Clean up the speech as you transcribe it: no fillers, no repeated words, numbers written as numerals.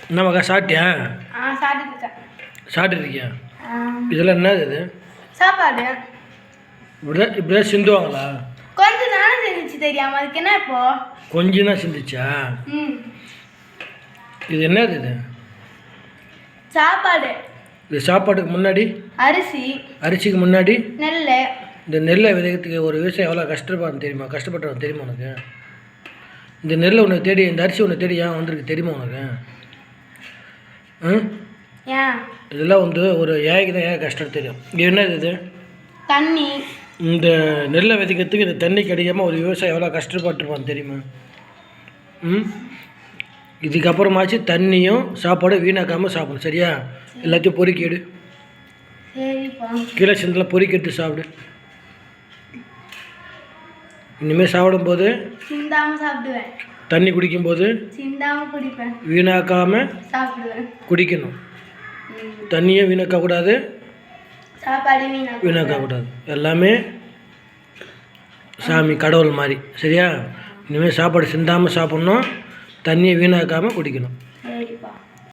என்ன மகா சாப்பிட்டியா? சாப்பிட்டுருக்கேன். இருக்கியா? இதெல்லாம் என்னது இது? சாப்பாடு. இப்படிதான் சிந்துவாங்களா? கொஞ்சம் தானே சிந்துச்சு, தெரியாம அதுக்கு என்ன இப்போ? கொஞ்சம் தான் சிந்துச்சா? இது என்னது இது? சாப்பாடு. இது சாப்பாட்டுக்கு முன்னாடி அரிசி. அரிசிக்கு முன்னாடி நெல். இந்த நெல்லை விதைக்கிறதுக்கு ஒரு விவசாயம் எவ்வளோ கஷ்டப்படுறான்னு தெரியுமா? கஷ்டப்பட்டுறான் தெரியுமா உனக்கு? இந்த நெல் உனக்கு தேடி, இந்த அரிசி உனக்கு தேடி ஏன் வந்திருக்கு தெரியுமா உனக்கு? இதெல்லாம் ஒரு ஏழைக்கு தான் ஏன் கஷ்டம் தெரியும். இது என்னது இது? தண்ணி. இந்த நெல்லை விதைக்கிறதுக்கு இந்த தண்ணி கிடைக்காமல் ஒரு விவசாயம் எவ்வளோ கஷ்டப்பட்டுருப்பான்னு தெரியுமா? இதுக்கப்புறமாச்சு தண்ணியும் சாப்பாடும் வீணாக்காமல் சாப்பிடணும், சரியா? எல்லாத்தையும் பொறுக்கிடு. கீழே சிந்தெல்லாம் பொறுக்கிட்டு சாப்பிடு. இனிமேல் சாப்பிடும்போது சாப்பிடுவேன். தண்ணி குடிக்கும்போது குடிப்பேன். வீணாக்காமல் குடிக்கணும். தண்ணியை வீணாக்கக்கூடாது, சாப்பாடு வீணாக்கக்கூடாது. எல்லாமே சாமி கடவுள் மாதிரி, சரியா? இனிமேல் சாப்பாடு சிந்தாமல் சாப்பிட்ணும், தண்ணியை வீணாக்காமல் குடிக்கணும்.